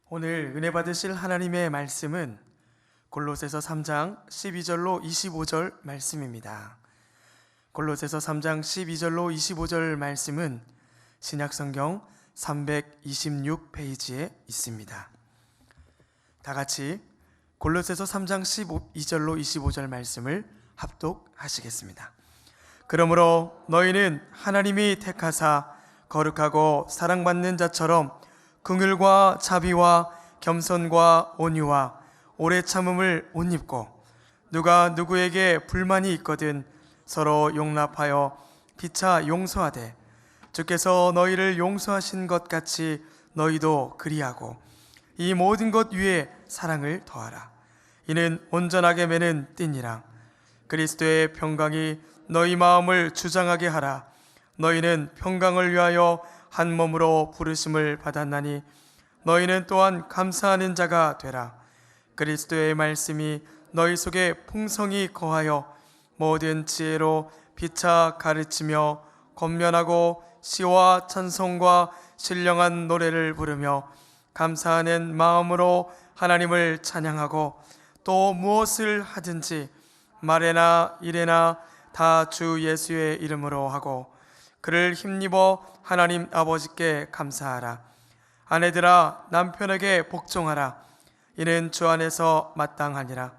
오늘 은혜 받으실 하나님의 말씀은 골로새서 3장 12절로 25절 말씀입니다. 골로새서 3장 12절로 25절 말씀은 신약성경 326페이지에 있습니다. 다 같이 골로새서 3장 12절로 25절 말씀을 합독하시겠습니다. 그러므로 너희는 하나님이 택하사 거룩하고 사랑받는 자처럼 긍휼과 자비와 겸손과 온유와 오래 참음을 옷 입고, 누가 누구에게 불만이 있거든 서로 용납하여 피차 용서하되, 주께서 너희를 용서하신 것 같이 너희도 그리하고, 이 모든 것 위에 사랑을 더하라. 이는 온전하게 매는 띠니라. 그리스도의 평강이 너희 마음을 주장하게 하라. 너희는 평강을 위하여 한 몸으로 부르심을 받았나니 너희는 또한 감사하는 자가 되라. 그리스도의 말씀이 너희 속에 풍성히 거하여 모든 지혜로 피차 가르치며 권면하고 시와 찬송과 신령한 노래를 부르며 감사하는 마음으로 하나님을 찬양하고, 또 무엇을 하든지 말에나 일에나 다 주 예수의 이름으로 하고 그를 힘입어 하나님 아버지께 감사하라. 아내들아, 남편에게 복종하라. 이는 주 안에서 마땅하니라.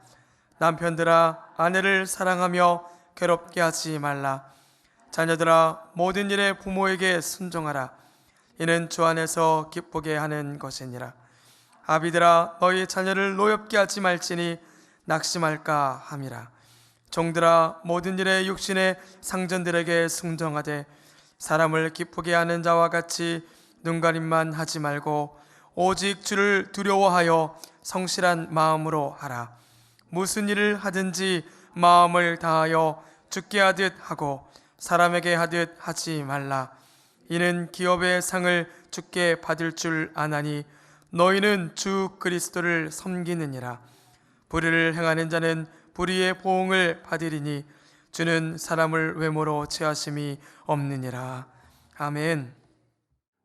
남편들아, 아내를 사랑하며 괴롭게 하지 말라. 자녀들아, 모든 일에 부모에게 순종하라. 이는 주 안에서 기쁘게 하는 것이니라. 아비들아, 너희 자녀를 노엽게 하지 말지니 낙심할까 함이라. 종들아, 모든 일에 육신의 상전들에게 순종하되 사람을 기쁘게 하는 자와 같이 눈가림만 하지 말고 오직 주를 두려워하여 성실한 마음으로 하라. 무슨 일을 하든지 마음을 다하여 주께 하듯 하고 사람에게 하듯 하지 말라. 이는 기업의 상을 주께 받을 줄 아나니 너희는 주 그리스도를 섬기느니라. 불의를 행하는 자는 불의의 보응을 받으리니 주는 사람을 외모로 취하심이 없느니라. 아멘.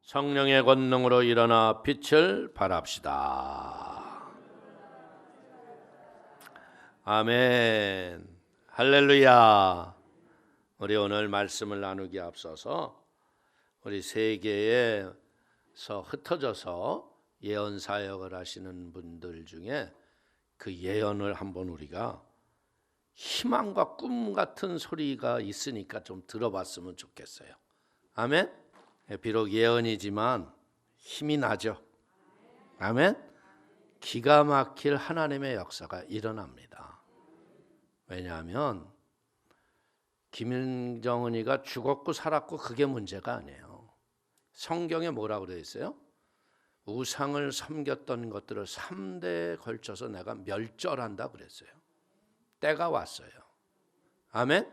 성령의 권능으로 일어나 빛을 발합시다. 아멘. 할렐루야. 우리 오늘 말씀을 나누기 앞서서 우리 세계에서 흩어져서 예언 사역을 하시는 분들 중에 그 예언을 한번 우리가 희망과 꿈 같은 소리가 있으니까 좀 들어봤으면 좋겠어요. 아멘. 비록 예언이지만 힘이 나죠. 아멘. 기가 막힐 하나님의 역사가 일어납니다. 왜냐하면 김정은이가 죽었고 살았고 그게 문제가 아니에요. 성경에 뭐라고 되어 있어요? 우상을 섬겼던 것들을 3대에 걸쳐서 내가 멸절한다 그랬어요. 때가 왔어요. 아멘.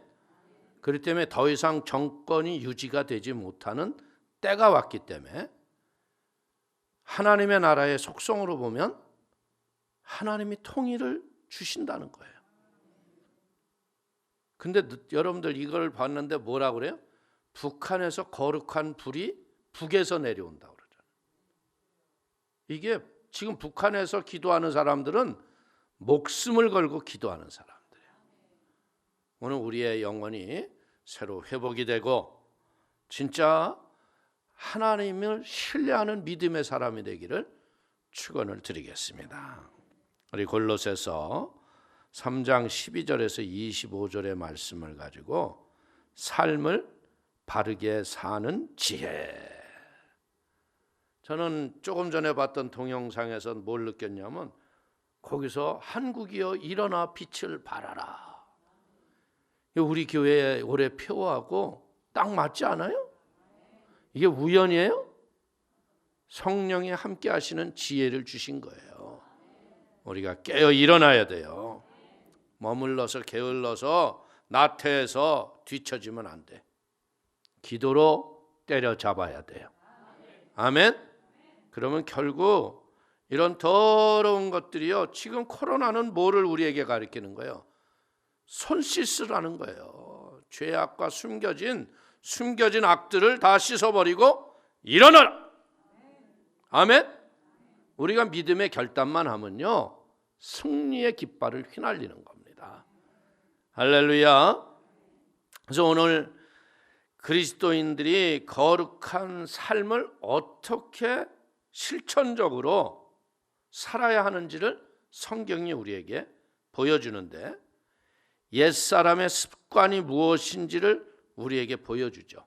그렇기 때문에 더 이상 정권이 유지가 되지 못하는 때가 왔기 때문에 하나님의 나라의 속성으로 보면 하나님이 통일을 주신다는 거예요. 근데 여러분들 이걸 봤는데 뭐라고 그래요? 북한에서 거룩한 불이 북에서 내려온다고 그러잖아요. 이게 지금 북한에서 기도하는 사람들은 목숨을 걸고 기도하는 사람들이에요. 오늘 우리의 영혼이 새로 회복이 되고 진짜 하나님을 신뢰하는 믿음의 사람이 되기를 축원을 드리겠습니다. 우리 골로새서 3장 12절에서 25절의 말씀을 가지고 삶을 바르게 사는 지혜. 저는 조금 전에 봤던 동영상에서 뭘 느꼈냐면 거기서 한국이여 일어나 빛을 발하라. 우리 교회의 올해 표하고 딱 맞지 않아요? 이게 우연이에요? 성령이 함께 하시는 지혜를 주신 거예요. 우리가 깨어 일어나야 돼요. 머물러서 게을러서 나태해서 뒤처지면 안 돼. 기도로 때려잡아야 돼요. 아멘. 그러면 결국 이런 더러운 것들이요, 지금 코로나는 뭐를 우리에게 가르치는 거예요? 손 씻으라는 거예요. 죄악과 숨겨진 악들을 다 씻어버리고 일어나라. 아멘. 우리가 믿음의 결단만 하면요, 승리의 깃발을 휘날리는 겁니다. 할렐루야. 그래서 오늘 그리스도인들이 거룩한 삶을 어떻게 실천적으로 살아야 하는지를 성경이 우리에게 보여주는데, 옛사람의 습관이 무엇인지를 우리에게 보여주죠.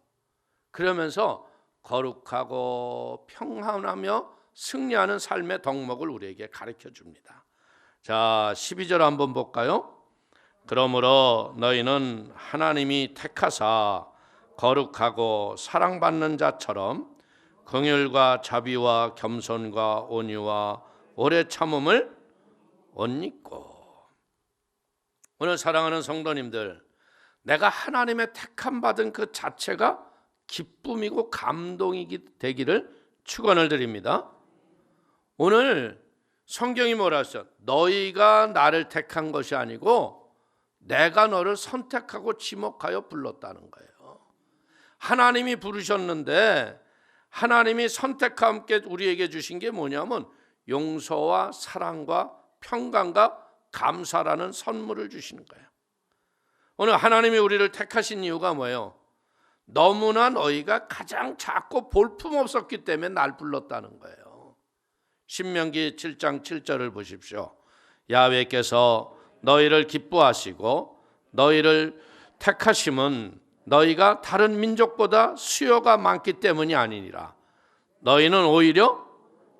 그러면서 거룩하고 평안하며 승리하는 삶의 덕목을 우리에게 가르쳐 줍니다. 자, 12절 한번 볼까요? 그러므로 너희는 하나님이 택하사 거룩하고 사랑받는 자처럼 긍휼과 자비와 겸손과 온유와 오래 참음을 옷 입고. 오늘 사랑하는 성도님들, 내가 하나님의 택함 받은 그 자체가 기쁨이고 감동이 되기를 축원을 드립니다. 오늘 성경이 뭐라 했어요? 너희가 나를 택한 것이 아니고 내가 너를 선택하고 지목하여 불렀다는 거예요. 하나님이 부르셨는데 하나님이 선택과 함께 우리에게 주신 게 뭐냐면 용서와 사랑과 평강과 감사라는 선물을 주시는 거예요. 오늘 하나님이 우리를 택하신 이유가 뭐예요? 너무나 너희가 가장 작고 볼품없었기 때문에 날 불렀다는 거예요. 신명기 7장 7절을 보십시오. 야훼께서 너희를 기뻐하시고 너희를 택하심은 너희가 다른 민족보다 수요가 많기 때문이 아니니라. 너희는 오히려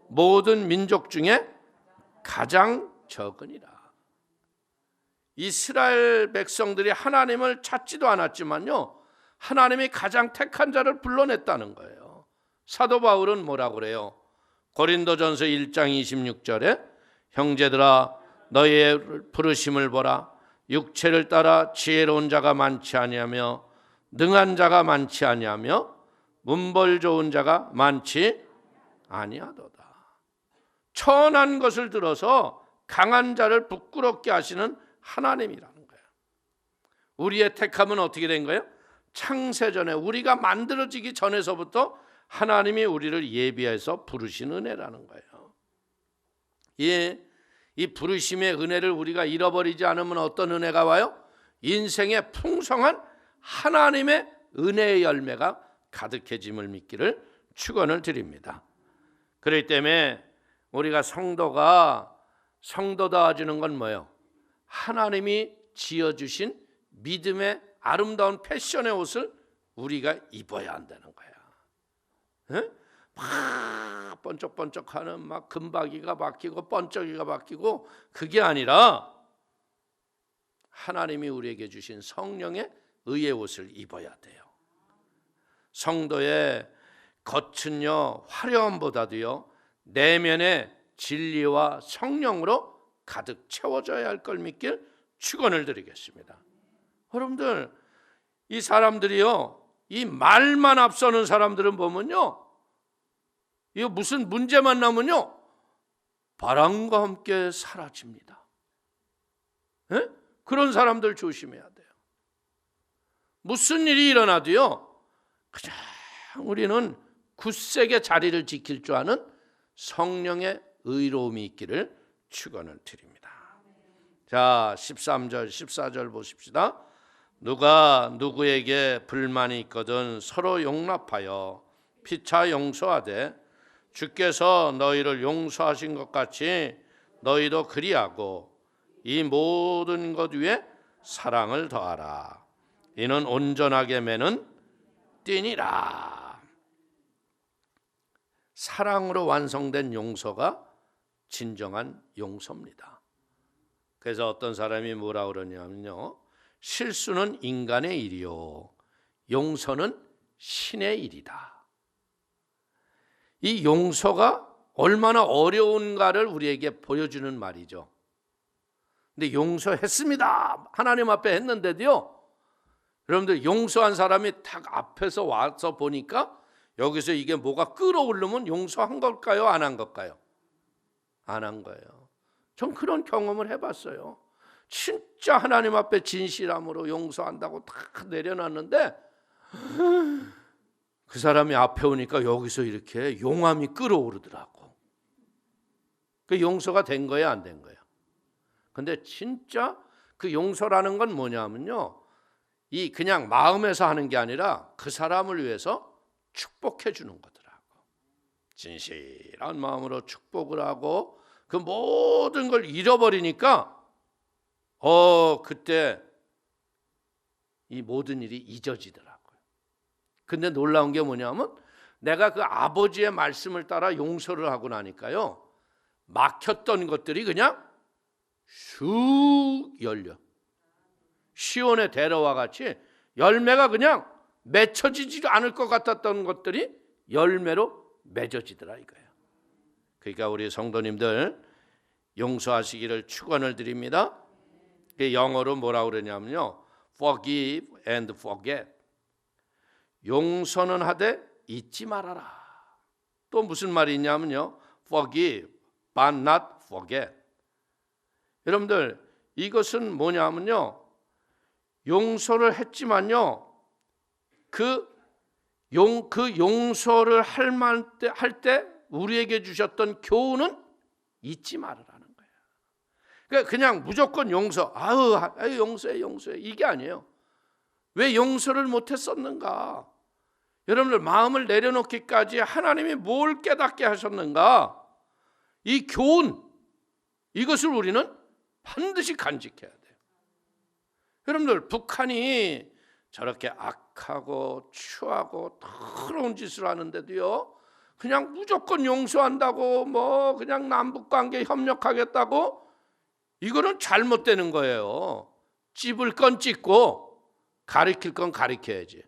모든 민족 중에 가장 적으니라. 이스라엘 백성들이 하나님을 찾지도 않았지만요, 하나님이 가장 택한 자를 불러냈다는 거예요. 사도 바울은 뭐라고 그래요? 고린도전서 1장 26절에 형제들아 너희의 부르심을 보라. 육체를 따라 지혜로운 자가 많지 아니하며 능한 자가 많지 아니하며 문벌 좋은 자가 많지 아니하도다. 천한 것을 들어서 강한 자를 부끄럽게 하시는 하나님이라는 거예요. 우리의 택함은 어떻게 된 거예요? 창세전에 우리가 만들어지기 전에서부터 하나님이 우리를 예비해서 부르신 은혜라는 거예요. 이 부르심의 은혜를 우리가 잃어버리지 않으면 어떤 은혜가 와요? 인생의 풍성한 하나님의 은혜의 열매가 가득해짐을 믿기를 축원을 드립니다. 그렇기 때문에 우리가 성도다워지는 건 뭐예요? 하나님이 지어주신 믿음의 아름다운 패션의 옷을 우리가 입어야 한다는 거야. 막 번쩍번쩍하는 막 금박이가 바뀌고 번쩍이가 바뀌고, 그게 아니라 하나님이 우리에게 주신 성령의 의의 옷을 입어야 돼요. 성도의 겉은요 화려함보다도요 내면의 진리와 성령으로 가득 채워져야 할 걸 믿길 축원을 드리겠습니다. 여러분들, 이 사람들이요, 이 말만 앞서는 사람들은 보면요, 이거 무슨 문제만 나면요 바람과 함께 사라집니다. 에? 그런 사람들 조심해야 돼요. 무슨 일이 일어나도요 그냥 우리는 굳세게 자리를 지킬 줄 아는 성령의 의로움이 있기를 축원을 드립니다. 자, 13절 14절 보십시다. 누가 누구에게 불만이 있거든 서로 용납하여 피차 용서하되 주께서 너희를 용서하신 것 같이 너희도 그리하고 이 모든 것 위에 사랑을 더하라. 이는 온전하게 매는 띠니라. 사랑으로 완성된 용서가 진정한 용서입니다. 그래서 어떤 사람이 뭐라 그러냐면요, 실수는 인간의 일이요 용서는 신의 일이다. 이 용서가 얼마나 어려운가를 우리에게 보여주는 말이죠. 근데 용서했습니다 하나님 앞에 했는데도요, 여러분들 용서한 사람이 딱 앞에서 와서 보니까 여기서 이게 뭐가 끓어오르면 용서한 걸까요? 안 한 걸까요? 안 한 거예요. 전 그런 경험을 해봤어요. 진짜 하나님 앞에 진실함으로 용서한다고 다 내려놨는데 그 사람이 앞에 오니까 여기서 이렇게 용암이 끓어오르더라고. 그 용서가 된 거예요, 안 된 거예요? 근데 진짜 그 용서라는 건 뭐냐면요, 이 그냥 마음에서 하는 게 아니라 그 사람을 위해서 축복해 주는 거더라고. 진실한 마음으로 축복을 하고 그 모든 걸 잃어버리니까 그때 이 모든 일이 잊어지더라고요. 근데 놀라운 게 뭐냐면 내가 그 아버지의 말씀을 따라 용서를 하고 나니까요, 막혔던 것들이 그냥 슉 열려. 시온의 대로와 같이 열매가 그냥 맺혀지지 않을 것 같았던 것들이 열매로 맺어지더라 이거예요. 그러니까 우리 성도님들 용서하시기를 축원을 드립니다. 영어로 뭐라고 그러냐면요, forgive and forget. 용서는 하되 잊지 말아라. 또 무슨 말이 있냐면요, forgive but not forget. 여러분들 이것은 뭐냐면요, 용서를 했지만요, 그 용서를 할 때 우리에게 주셨던 교훈은 잊지 말으라는 거예요. 그러니까 그냥 무조건 용서, 아유 용서해 이게 아니에요. 왜 용서를 못했었는가? 여러분들 마음을 내려놓기까지 하나님이 뭘 깨닫게 하셨는가? 이 교훈, 이것을 우리는 반드시 간직해야 돼요. 여러분들 북한이 저렇게 악하고 추하고 더러운 짓을 하는데도요, 그냥 무조건 용서한다고 뭐 그냥 남북관계 협력하겠다고, 이거는 잘못되는 거예요. 찝을 건 찝고 가리킬 건 가리켜야지.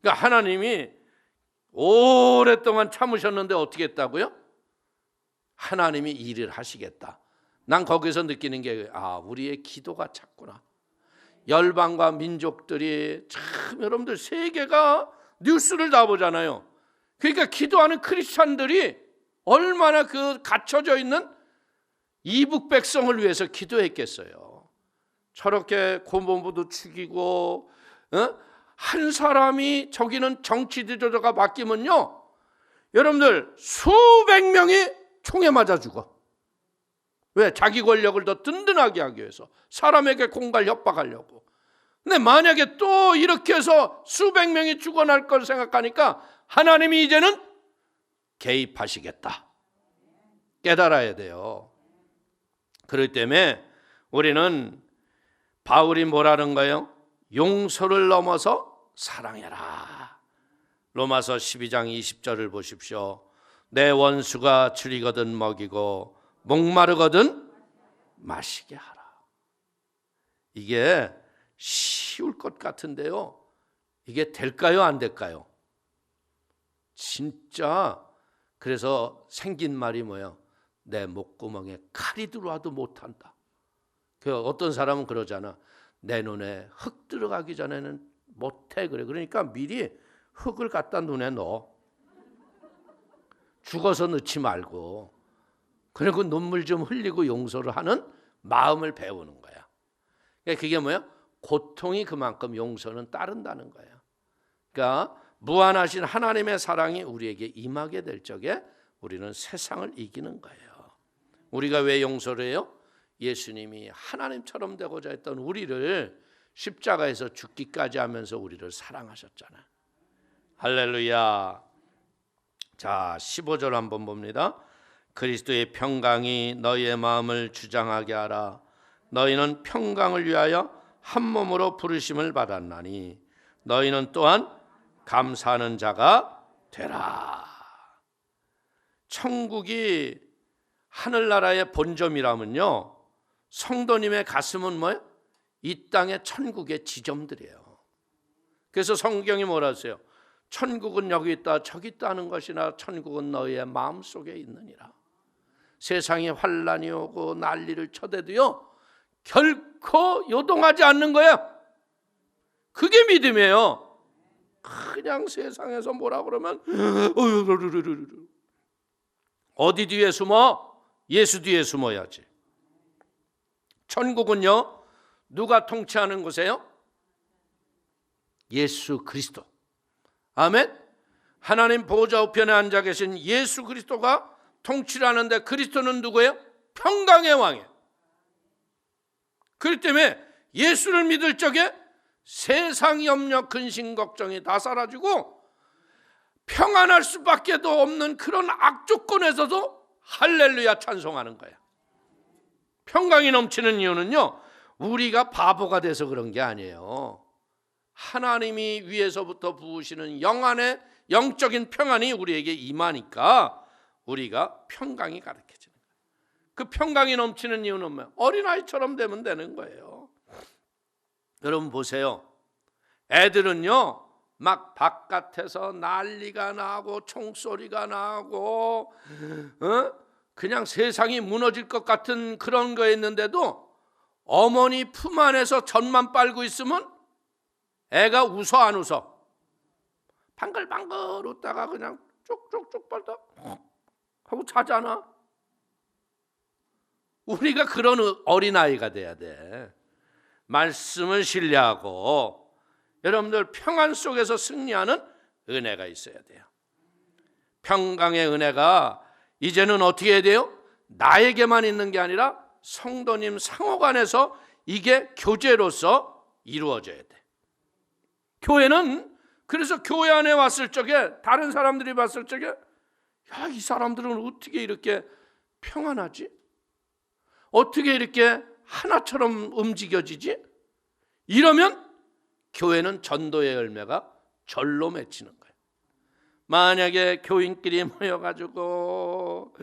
그러니까 하나님이 오랫동안 참으셨는데 어떻게 했다고요? 하나님이 일을 하시겠다. 난 거기서 느끼는 게 우리의 기도가 작구나. 열방과 민족들이 참, 여러분들 세계가 뉴스를 다 보잖아요. 그러니까 기도하는 크리스찬들이 얼마나 그 갇혀져 있는 이북 백성을 위해서 기도했겠어요. 저렇게 고모부도 죽이고, 한 사람이 저기는 정치 지도자가 바뀌면요, 여러분들 수백 명이 총에 맞아 죽어. 왜? 자기 권력을 더 든든하게 하기 위해서, 사람에게 공갈 협박하려고. 근데 만약에 또 이렇게 해서 수백 명이 죽어날 걸 생각하니까 하나님이 이제는 개입하시겠다. 깨달아야 돼요. 그렇기 때문에 우리는 바울이 뭐라는 거예요? 용서를 넘어서 사랑해라. 로마서 12장 20절을 보십시오. 내 원수가 줄이거든 먹이고 목마르거든 마시게 하라. 이게 쉬울 것 같은데요, 이게 될까요, 안 될까요? 진짜. 그래서 생긴 말이 뭐예요? 내 목구멍에 칼이 들어와도 못한다. 어떤 사람은 그러잖아. 내 눈에 흙 들어가기 전에는 못해. 그러니까 미리 흙을 갖다 눈에 넣어. 죽어서 넣지 말고. 그리고 눈물 좀 흘리고 용서를 하는 마음을 배우는 거야. 그러니까 그게 뭐야? 고통이 그만큼 용서는 따른다는 거예요. 그러니까 무한하신 하나님의 사랑이 우리에게 임하게 될 적에 우리는 세상을 이기는 거예요. 우리가 왜 용서를 해요? 예수님이 하나님처럼 되고자 했던 우리를 십자가에서 죽기까지 하면서 우리를 사랑하셨잖아요. 할렐루야. 자, 15절 한번 봅니다. 그리스도의 평강이 너희의 마음을 주장하게 하라. 너희는 평강을 위하여 한 몸으로 부르심을 받았나니 너희는 또한 감사하는 자가 되라. 천국이 하늘나라의 본점이라면요, 성도님의 가슴은 뭐예요? 이 땅의 천국의 지점들이에요. 그래서 성경이 뭐라 하세요? 천국은 여기 있다 저기 있다는 것이나 천국은 너희의 마음속에 있느니라. 세상에 환난이 오고 난리를 쳐대도요, 결코 요동하지 않는 거야. 그게 믿음이에요. 그냥 세상에서 뭐라 그러면 어디 뒤에 숨어? 예수 뒤에 숨어야지. 천국은요, 누가 통치하는 곳이에요? 예수 그리스도. 아멘. 하나님 보좌 우편에 앉아 계신 예수 그리스도가 통치를 하는데 그리스도는 누구예요? 평강의 왕이에요. 그렇기 때문에 예수를 믿을 적에 세상 염려, 근심, 걱정이 다 사라지고 평안할 수밖에 없는 그런 악조건에서도 할렐루야 찬송하는 거예요. 평강이 넘치는 이유는요, 우리가 바보가 돼서 그런 게 아니에요. 하나님이 위에서부터 부으시는 영안의 영적인 평안이 우리에게 임하니까 우리가 평강이 가르쳐지는 거예요. 그 평강이 넘치는 이유는 뭐예요? 어린아이처럼 되면 되는 거예요. 여러분 보세요. 애들은요 막 바깥에서 난리가 나고 총소리가 나고 그냥 세상이 무너질 것 같은 그런 거였는데도 어머니 품 안에서 젖만 빨고 있으면 애가 웃어 안 웃어? 방글방글 웃다가 그냥 쭉쭉쭉 빨다 하고 자잖아. 우리가 그런 어린아이가 돼야 돼. 말씀을 신뢰하고 여러분들 평안 속에서 승리하는 은혜가 있어야 돼요. 평강의 은혜가 이제는 어떻게 해야 돼요? 나에게만 있는 게 아니라 성도님 상호간에서 이게 교제로서 이루어져야 돼. 교회는 그래서 교회 안에 왔을 적에 다른 사람들이 봤을 적에 야, 이 사람들은 어떻게 이렇게 평안하지? 어떻게 이렇게 하나처럼 움직여지지? 이러면 교회는 전도의 열매가 절로 맺히는 거예요. 만약에 교인끼리 모여가지고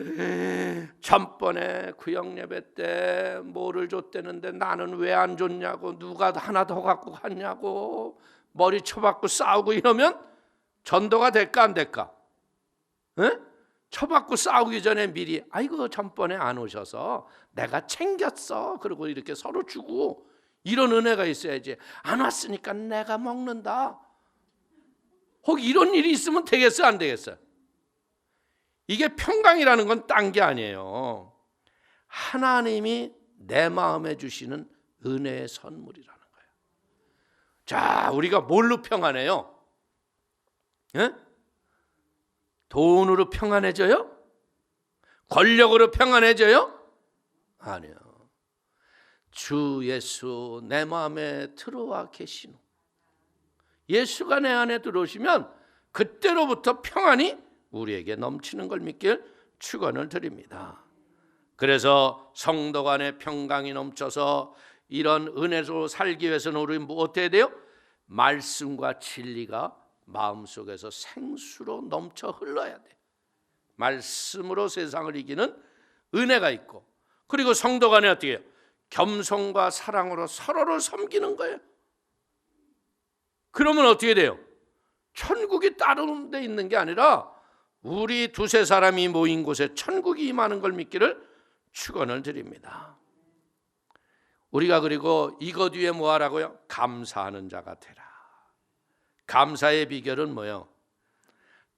전번에 구역 예배 때 뭐를 줬대는데 나는 왜 안 줬냐고, 누가 하나 더 갖고 갔냐고 머리 쳐박고 싸우고 이러면 전도가 될까 안 될까? 에? 쳐박고 싸우기 전에 미리 아이고 전번에 안 오셔서 내가 챙겼어 그리고 이렇게 서로 주고 이런 은혜가 있어야지. 안 왔으니까 내가 먹는다. 혹 이런 일이 있으면 되겠어 안 되겠어? 이게 평강이라는 건 딴 게 아니에요. 하나님이 내 마음에 주시는 은혜의 선물이라는 거예요. 자, 우리가 뭘로 평안해요? 예? 돈으로 평안해져요? 권력으로 평안해져요? 아니요. 주 예수 내 마음에 들어와 계시노. 예수가 내 안에 들어오시면 그때로부터 평안이 우리에게 넘치는 걸 믿길 축원을 드립니다. 그래서 성도 간의 평강이 넘쳐서 이런 은혜로 살기 위해서는 우리 뭐 어때야 돼요? 말씀과 진리가 마음속에서 생수로 넘쳐 흘러야 돼. 말씀으로 세상을 이기는 은혜가 있고, 그리고 성도 간에 어떻게 해요? 겸손과 사랑으로 서로를 섬기는 거예요. 그러면 어떻게 돼요? 천국이 다른 데 있는 게 아니라 우리 두세 사람이 모인 곳에 천국이 임하는 걸 믿기를 축원을 드립니다. 우리가 그리고 이것 위에 뭐 하라고요? 감사하는 자가 되라. 감사의 비결은 뭐예요?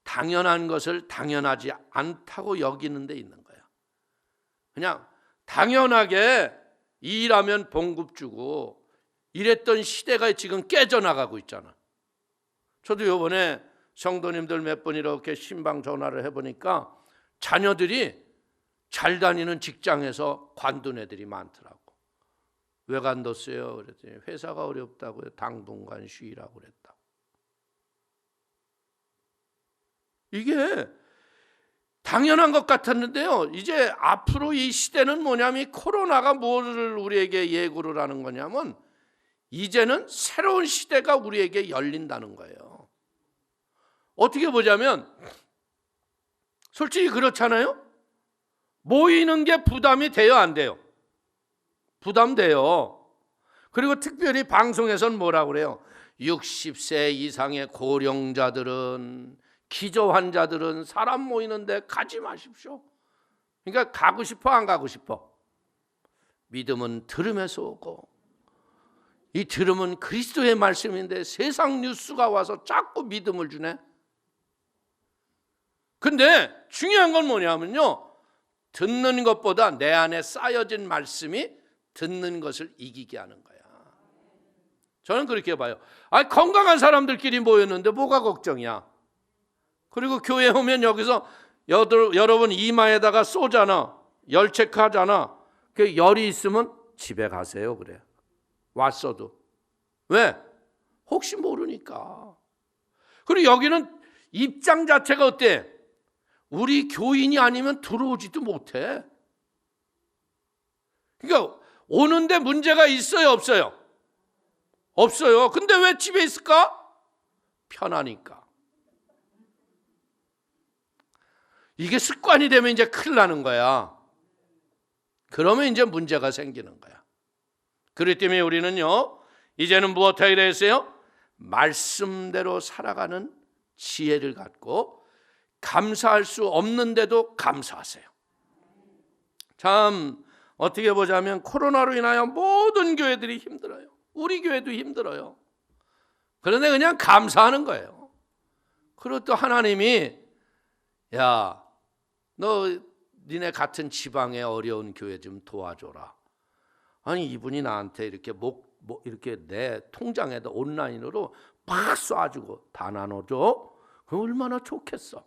당연한 것을 당연하지 않다고 여기는 데 있는 거예요. 그냥 당연하게 일하면 봉급 주고 이랬던 시대가 지금 깨져나가고 있잖아. 저도 이번에 성도님들 몇 번 이렇게 신방 전화를 해보니까 자녀들이 잘 다니는 직장에서 관둔 애들이 많더라고. 왜 관뒀어요? 그랬더니 회사가 어렵다고요. 당분간 쉬라고 그랬다고. 이게 당연한 것 같았는데요. 이제 앞으로 이 시대는 뭐냐면 이 코로나가 뭐를 우리에게 예고를 하는 거냐면 이제는 새로운 시대가 우리에게 열린다는 거예요. 어떻게 보자면 솔직히 그렇잖아요. 모이는 게 부담이 돼요, 안 돼요? 부담돼요. 그리고 특별히 방송에서는 뭐라고 그래요? 60세 이상의 고령자들은, 기저 환자들은 사람 모이는데 가지 마십시오. 그러니까 가고 싶어 안 가고 싶어? 믿음은 들음에서 오고, 이 들음은 그리스도의 말씀인데 세상 뉴스가 와서 자꾸 믿음을 주네. 근데 중요한 건 뭐냐면요, 듣는 것보다 내 안에 쌓여진 말씀이 듣는 것을 이기게 하는 거야. 저는 그렇게 봐요. 건강한 사람들끼리 모였는데 뭐가 걱정이야? 그리고 교회 오면 여기서 여러분 이마에다가 쏘잖아. 열 체크하잖아. 그 열이 있으면 집에 가세요. 그래. 왔어도. 왜? 혹시 모르니까. 그리고 여기는 입장 자체가 어때? 우리 교인이 아니면 들어오지도 못해. 그러니까 오는데 문제가 있어요, 없어요? 없어요. 근데 왜 집에 있을까? 편하니까. 이게 습관이 되면 이제 큰일 나는 거야. 그러면 이제 문제가 생기는 거야. 그렇기 때문에 우리는요, 이제는 무엇하게 되었어요? 말씀대로 살아가는 지혜를 갖고 감사할 수 없는데도 감사하세요. 참 어떻게 보자면 코로나로 인하여 모든 교회들이 힘들어요. 우리 교회도 힘들어요. 그런데 그냥 감사하는 거예요. 그리고 또 하나님이 야, 너 니네 같은 지방의 어려운 교회 좀 도와줘라. 아니 이분이 나한테 이렇게 이렇게 내 통장에다 온라인으로 막 쏴주고 다 나눠줘. 그럼 얼마나 좋겠어.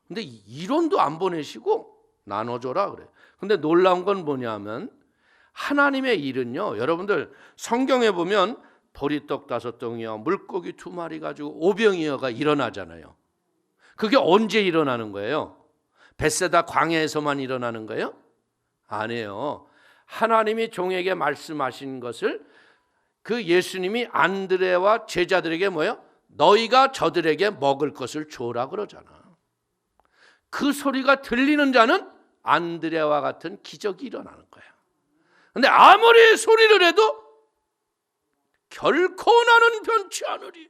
근데 1원도 안 보내시고 나눠줘라 그래. 근데 놀라운 건 뭐냐면 하나님의 일은요, 여러분들 성경에 보면 보리떡 5덩이와 물고기 2마리 가지고 오병이어가 일어나잖아요. 그게 언제 일어나는 거예요? 벳세다 광야에서만 일어나는 거예요? 아니에요. 하나님이 종에게 말씀하신 것을 그 예수님이 안드레와 제자들에게 뭐예요? 너희가 저들에게 먹을 것을 주라 그러잖아. 그 소리가 들리는 자는 안드레와 같은 기적이 일어나는 거야. 근데 아무리 소리를 해도 결코 나는 변치 않으리.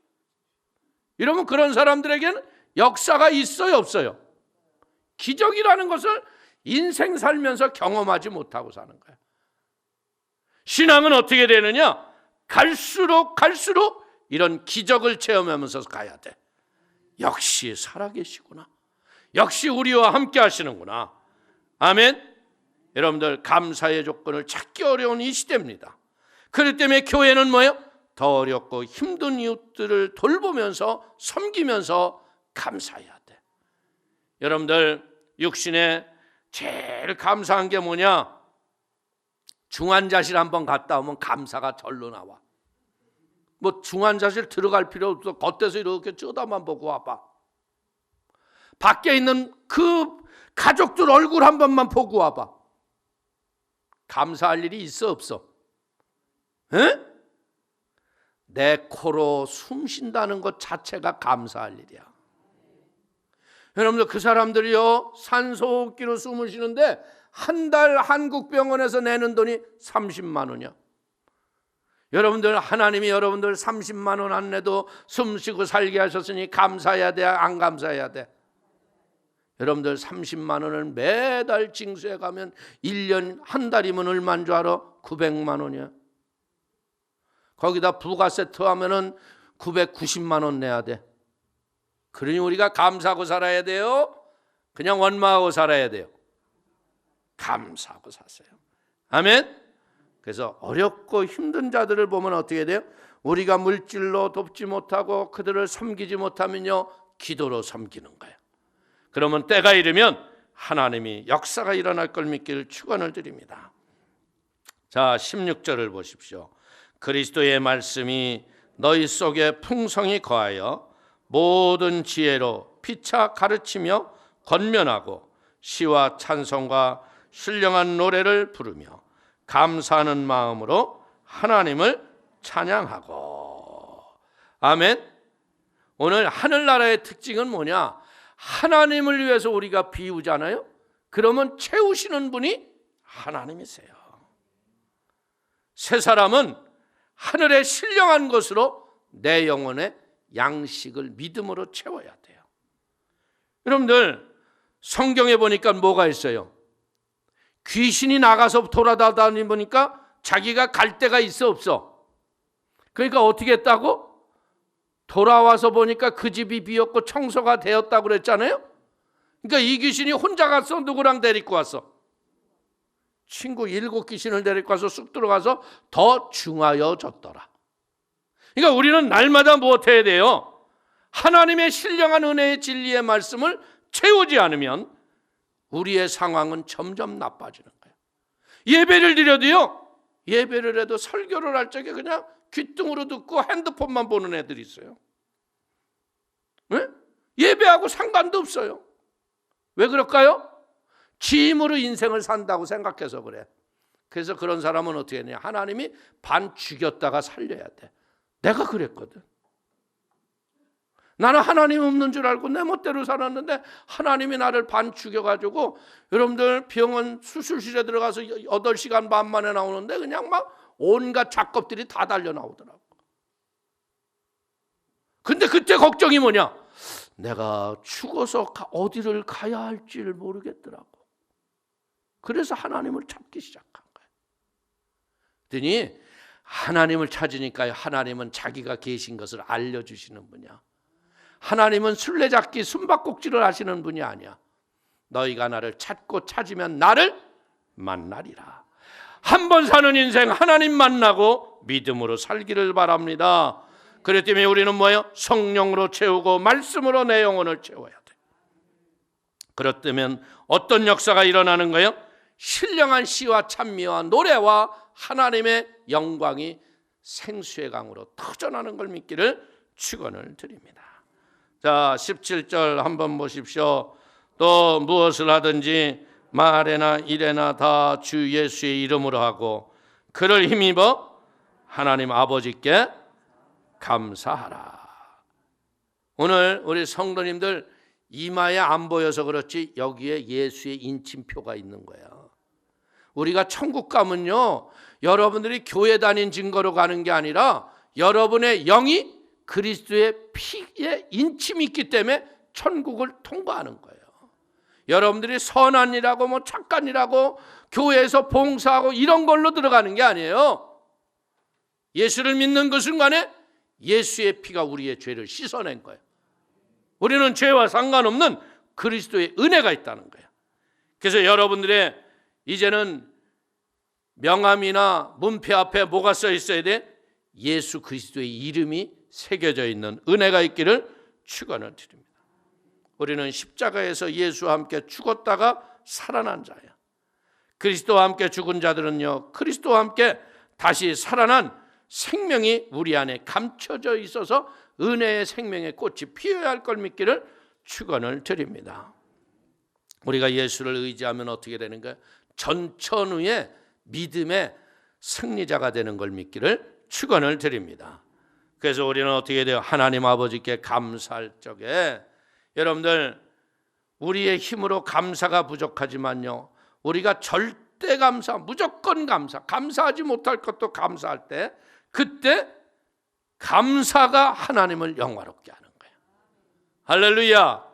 이러면 그런 사람들에게는 역사가 있어요, 없어요? 기적이라는 것을 인생 살면서 경험하지 못하고 사는 거야. 신앙은 어떻게 되느냐? 갈수록 이런 기적을 체험하면서 가야 돼. 역시 살아계시구나. 역시 우리와 함께 하시는구나. 아멘. 여러분들 감사의 조건을 찾기 어려운 이 시대입니다. 그렇기 때문에 교회는 뭐예요? 더 어렵고 힘든 이웃들을 돌보면서 섬기면서 감사해야 돼. 여러분들 육신에 제일 감사한 게 뭐냐? 중환자실 한번 갔다 오면 감사가 절로 나와. 뭐 중환자실 들어갈 필요 없어. 겉에서 이렇게 쳐다만 보고 와봐. 밖에 있는 그 가족들 얼굴 한 번만 보고 와봐. 감사할 일이 있어 없어? 에? 내 코로 숨 쉰다는 것 자체가 감사할 일이야. 여러분들 그 사람들이요 산소호흡기로 숨을 쉬는데 한 달 한국병원에서 내는 돈이 30만 원이야. 여러분들 하나님이 여러분들 30만 원 안 내도 숨 쉬고 살게 하셨으니 감사해야 돼, 안 감사해야 돼? 여러분들 30만 원을 매달 징수해 가면 1년 한 달이면 얼마인 줄 알아? 900만 원이야. 거기다 부가 세트 하면은 990만 원 내야 돼. 그러니 우리가 감사하고 살아야 돼요? 그냥 원망하고 살아야 돼요? 감사하고 사세요. 아멘. 그래서 어렵고 힘든 자들을 보면 어떻게 돼요? 우리가 물질로 돕지 못하고 그들을 섬기지 못하면요 기도로 섬기는 거예요. 그러면 때가 이르면 하나님이 역사가 일어날 걸 믿기를 축원을 드립니다. 자 16절을 보십시오. 그리스도의 말씀이 너희 속에 풍성히 거하여 모든 지혜로 피차 가르치며 권면하고 시와 찬송과 신령한 노래를 부르며 감사하는 마음으로 하나님을 찬양하고. 아멘. 오늘 하늘나라의 특징은 뭐냐? 하나님을 위해서 우리가 비우잖아요. 그러면 채우시는 분이 하나님이세요. 새 사람은 하늘의 신령한 것으로 내 영혼의 양식을 믿음으로 채워야 돼요. 여러분들 성경에 보니까 뭐가 있어요? 귀신이 나가서 돌아다니니까 자기가 갈 데가 있어 없어? 그러니까 어떻게 했다고? 돌아와서 보니까 그 집이 비었고 청소가 되었다고 그랬잖아요. 그러니까 이 귀신이 혼자 갔어? 누구랑 데리고 왔어? 친구 7귀신을 데리고 와서 쑥 들어가서 더 중하여졌더라. 그러니까 우리는 날마다 무엇 해야 돼요? 하나님의 신령한 은혜의 진리의 말씀을 채우지 않으면 우리의 상황은 점점 나빠지는 거예요. 예배를 드려도요, 예배를 해도 설교를 할 적에 그냥 귓등으로 듣고 핸드폰만 보는 애들이 있어요. 네? 예배하고 상관도 없어요. 왜 그럴까요? 지 힘으로 인생을 산다고 생각해서 그래. 그래서 그런 사람은 어떻게 했냐, 하나님이 반 죽였다가 살려야 돼. 내가 그랬거든. 나는 하나님 없는 줄 알고 내 멋대로 살았는데 하나님이 나를 반 죽여가지고, 여러분들 병원 수술실에 들어가서 8시간 반 만에 나오는데 그냥 막 온갖 작업들이 다 달려 나오더라고. 근데 그때 걱정이 뭐냐, 내가 죽어서 어디를 가야 할지를 모르겠더라고. 그래서 하나님을 찾기 시작한 거예요. 그랬더니 하나님을 찾으니까요, 하나님은 자기가 계신 것을 알려주시는 분이야. 하나님은 술래잡기 숨바꼭질을 하시는 분이 아니야. 너희가 나를 찾고 찾으면 나를 만나리라. 한 번 사는 인생 하나님 만나고 믿음으로 살기를 바랍니다. 그렇기 때문에 우리는 뭐예요? 성령으로 채우고 말씀으로 내 영혼을 채워야 돼. 그렇다면 어떤 역사가 일어나는 거예요? 신령한 시와 찬미와 노래와 하나님의 영광이 생수의 강으로 터져나는 걸 믿기를 축원을 드립니다. 자, 17절 한번 보십시오. 또 무엇을 하든지 말에나 일에나 다 주 예수의 이름으로 하고 그를 힘입어 하나님 아버지께 감사하라. 오늘 우리 성도님들 이마에 안 보여서 그렇지 여기에 예수의 인침표가 있는 거야. 우리가 천국 가면요, 여러분들이 교회 다닌 증거로 가는 게 아니라 여러분의 영이 그리스도의 피에 인침이 있기 때문에 천국을 통과하는 거예요. 여러분들이 선한 일하고 뭐 착한 일하고 교회에서 봉사하고 이런 걸로 들어가는 게 아니에요. 예수를 믿는 그 순간에 예수의 피가 우리의 죄를 씻어낸 거예요. 우리는 죄와 상관없는 그리스도의 은혜가 있다는 거예요. 그래서 여러분들의 이제는 명함이나 문패 앞에 뭐가 써 있어야 돼? 예수 그리스도의 이름이 새겨져 있는 은혜가 있기를 축원을 드립니다. 우리는 십자가에서 예수와 함께 죽었다가 살아난 자예요. 그리스도와 함께 죽은 자들은요, 그리스도와 함께 다시 살아난 생명이 우리 안에 감춰져 있어서 은혜의 생명의 꽃이 피어야 할 걸 믿기를 축원을 드립니다. 우리가 예수를 의지하면 어떻게 되는 거예요? 전천후의 믿음의 승리자가 되는 걸 믿기를 축원을 드립니다. 그래서 우리는 어떻게 돼요? 하나님 아버지께 감사할 적에, 여러분들 우리의 힘으로 감사가 부족하지만요, 우리가 절대 감사, 무조건 감사하지 못할 것도 감사할 때, 그때 감사가 하나님을 영화롭게 하는 거예요. 할렐루야.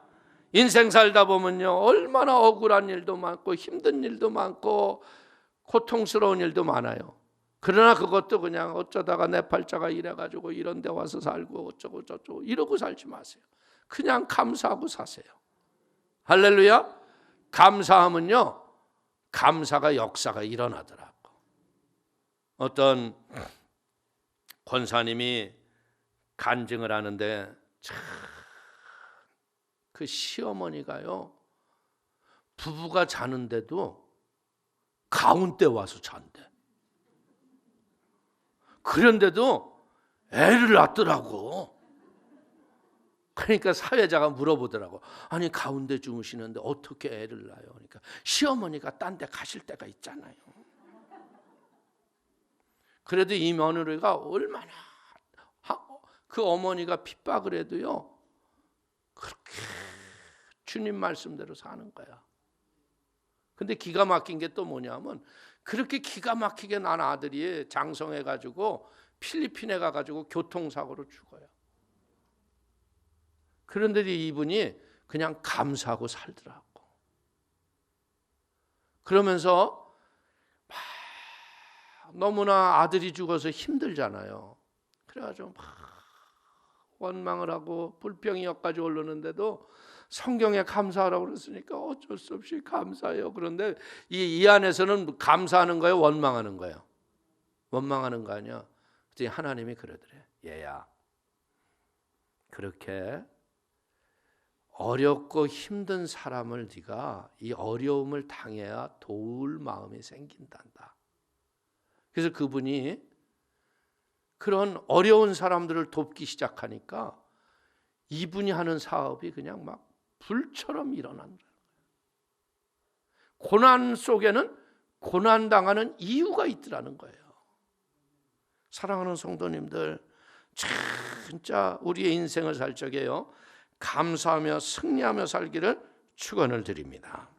인생 살다 보면요, 얼마나 억울한 일도 많고 힘든 일도 많고 고통스러운 일도 많아요. 그러나 그것도 그냥 어쩌다가 내 팔자가 이래가지고 이런 데 와서 살고 어쩌고 저쩌고 이러고 살지 마세요. 그냥 감사하고 사세요. 할렐루야. 감사하면요, 감사가 역사가 일어나더라고. 어떤 권사님이 간증을 하는데, 참 그 시어머니가요, 부부가 자는데도 가운데 와서 잔대. 그런데도 애를 낳더라고. 그러니까 사회자가 물어보더라고. 아니 가운데 주무시는데 어떻게 애를 낳아요? 그러니까 시어머니가 딴 데 가실 때가 있잖아요. 그래도 이 며느리가 얼마나 그 어머니가 핍박을 해도요, 그렇게 주님 말씀대로 사는 거야. 근데 기가 막힌 게 또 뭐냐면, 그렇게 기가 막히게 난 아들이 장성해가지고 필리핀에 가가지고 교통사고로 죽어요. 그런데 이분이 그냥 감사하고 살더라고. 그러면서 막 너무나 아들이 죽어서 힘들잖아요. 그래가지고 막 원망을 하고 불평이 여기까지 오르는데도 성경에 감사하라고 그랬으니까 어쩔 수 없이 감사해요. 그런데 이 안에서는 감사하는 거예요, 원망하는 거예요? 원망하는 거 아니야. 하나님이 그러더래. 얘야, 그렇게 어렵고 힘든 사람을 네가 이 어려움을 당해야 도울 마음이 생긴단다. 그래서 그분이 그런 어려운 사람들을 돕기 시작하니까 이분이 하는 사업이 그냥 막 불처럼 일어난 거예요. 고난 속에는 고난당하는 이유가 있더라는 거예요. 사랑하는 성도님들, 진짜 우리의 인생을 살 적에요, 감사하며 승리하며 살기를 축원을 드립니다.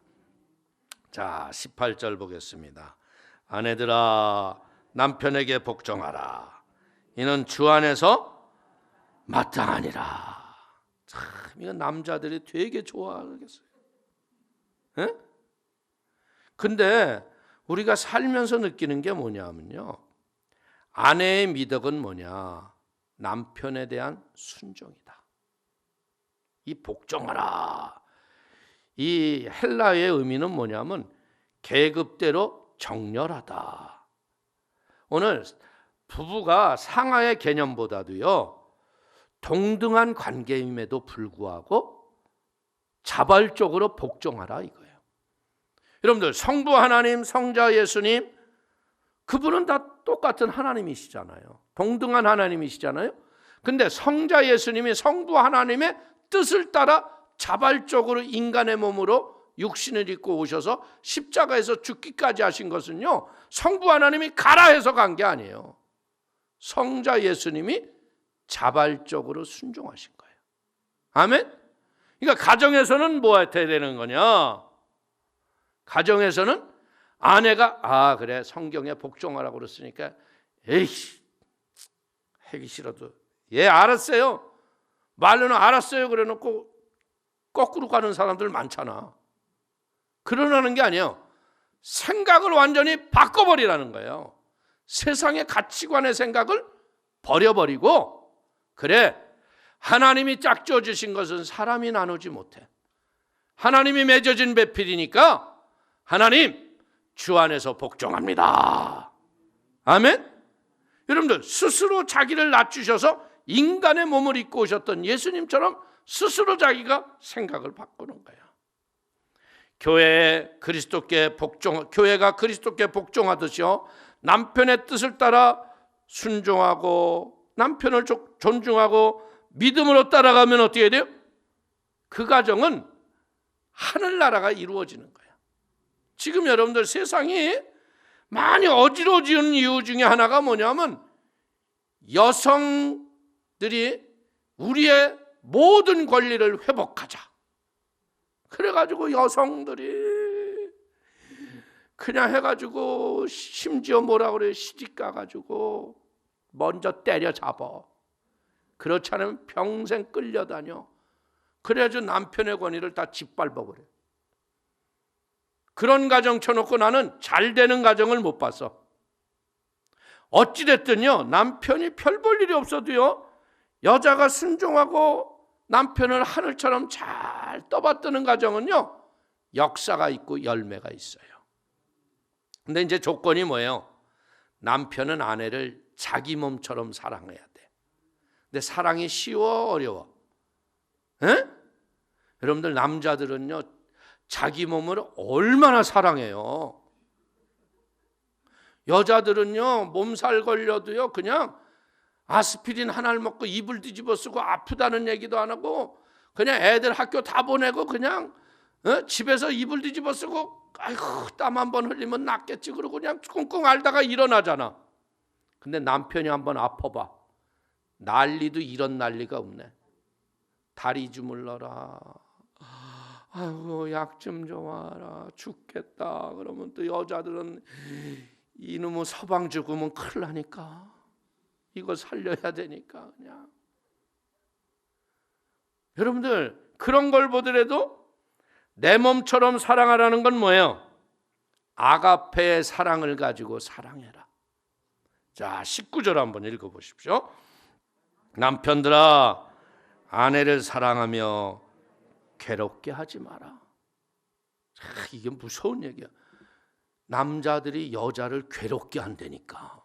자, 18절 보겠습니다. 아내들아 남편에게 복종하라. 이는 주 안에서 마땅하니라. 참, 이거 남자들이 되게 좋아하겠어요. 에? 근데 우리가 살면서 느끼는 게 뭐냐면요, 아내의 미덕은 뭐냐? 남편에 대한 순종이다. 이 복종하라, 이 헬라어의 의미는 뭐냐면 계급대로 정렬하다. 오늘 부부가 상하의 개념보다도요, 동등한 관계임에도 불구하고 자발적으로 복종하라 이거예요. 여러분들, 성부 하나님, 성자 예수님, 그분은 다 똑같은 하나님이시잖아요. 동등한 하나님이시잖아요. 근데 성자 예수님이 성부 하나님의 뜻을 따라 자발적으로 인간의 몸으로 육신을 입고 오셔서 십자가에서 죽기까지 하신 것은요, 성부 하나님이 가라 해서 간 게 아니에요. 성자 예수님이 자발적으로 순종하신 거예요. 아멘? 그러니까 가정에서는 뭐 해야 되는 거냐? 가정에서는 아내가 그래 성경에 복종하라고 그랬으니까 에이씨 하기 싫어도 알았어요. 말로는 알았어요 그래놓고 거꾸로 가는 사람들 많잖아. 그러라는 게 아니에요. 생각을 완전히 바꿔버리라는 거예요. 세상의 가치관의 생각을 버려버리고, 그래, 하나님이 짝지어 주신 것은 사람이 나누지 못해. 하나님이 맺어진 배필이니까 하나님 주 안에서 복종합니다. 아멘? 여러분들, 스스로 자기를 낮추셔서 인간의 몸을 입고 오셨던 예수님처럼 스스로 자기가 생각을 바꾸는 거야. 교회가 그리스도께 복종하듯이요, 남편의 뜻을 따라 순종하고 남편을 존중하고 믿음으로 따라가면 어떻게 돼요? 그 가정은 하늘나라가 이루어지는 거야. 지금 여러분들, 세상이 많이 어지러지는 이유 중에 하나가 뭐냐면 여성들이 우리의 모든 권리를 회복하자. 그래가지고 여성들이 그냥 해가지고 심지어 뭐라 그래요? 시집 가가지고 먼저 때려잡아. 그렇지 않으면 평생 끌려다녀. 그래가지고 남편의 권위를 다 짓밟아버려. 그런 가정 쳐놓고 나는 잘 되는 가정을 못 봤어. 어찌됐든요, 남편이 별 볼 일이 없어도요, 여자가 순종하고 남편을 하늘처럼 잘 떠받드는 가정은요, 역사가 있고 열매가 있어요. 근데 이제 조건이 뭐예요? 남편은 아내를 자기 몸처럼 사랑해야 돼. 근데 사랑이 쉬워, 어려워? 에? 여러분들, 남자들은요, 자기 몸을 얼마나 사랑해요. 여자들은요, 몸살 걸려도요, 그냥 아스피린 하나를 먹고 이불 뒤집어 쓰고 아프다는 얘기도 안 하고, 그냥 애들 학교 다 보내고 그냥 집에서 이불 뒤집어 쓰고 아이고 땀 한 번 흘리면 낫겠지 그러고 그냥 끙끙 앓다가 일어나잖아. 근데 남편이 한번 아파봐, 난리도 이런 난리가 없네. 다리 주물러라, 아이고 약 좀 줘와라, 죽겠다. 그러면 또 여자들은 이놈의 서방 죽으면 큰일 나니까 이거 살려야 되니까 그냥. 여러분들, 그런 걸 보더라도 내 몸처럼 사랑하라는 건 뭐예요? 아가페의 사랑을 가지고 사랑해라. 자, 19절 한번 읽어보십시오. 남편들아 아내를 사랑하며 괴롭게 하지 마라. 이게 무서운 얘기야. 남자들이 여자를 괴롭게 한다니까.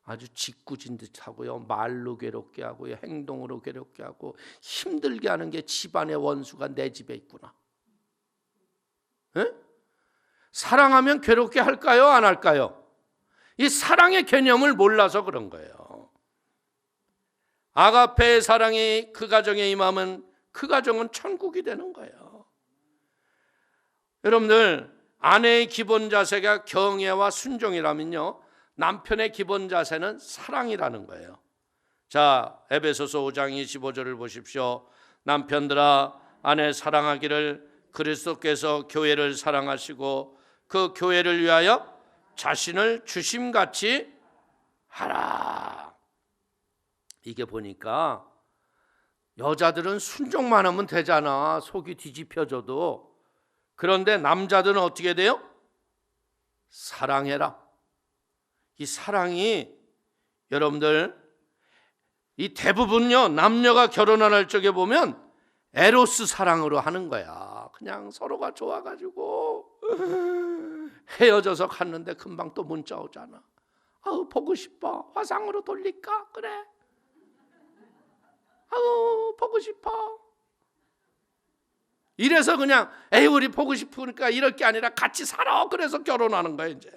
아주 짓궂은 듯 하고요, 말로 괴롭게 하고요, 행동으로 괴롭게 하고 힘들게 하는 게 집안의 원수가 내 집에 있구나. 에? 사랑하면 괴롭게 할까요? 안 할까요? 이 사랑의 개념을 몰라서 그런 거예요. 아가페의 사랑이 그 가정에 임하면 그 가정은 천국이 되는 거예요. 여러분들, 아내의 기본 자세가 경애와 순종이라면요, 남편의 기본 자세는 사랑이라는 거예요. 자, 에베소서 5장 25절을 보십시오. 남편들아, 아내 사랑하기를 그리스도께서 교회를 사랑하시고 그 교회를 위하여 자신을 주심같이 하라. 이게 보니까 여자들은 순종만 하면 되잖아, 속이 뒤집혀져도. 그런데 남자들은 어떻게 돼요? 사랑해라. 이 사랑이 여러분들, 이 대부분요, 남녀가 결혼할 적에 보면 에로스 사랑으로 하는 거야. 그냥 서로가 좋아가지고 헤어져서 갔는데 금방 또 문자 오잖아. 아우 보고 싶어. 화상으로 돌릴까? 그래. 아우 보고 싶어. 이래서 그냥 에이 우리 보고 싶으니까 이럴 게 아니라 같이 살아. 그래서 결혼하는 거야 이제.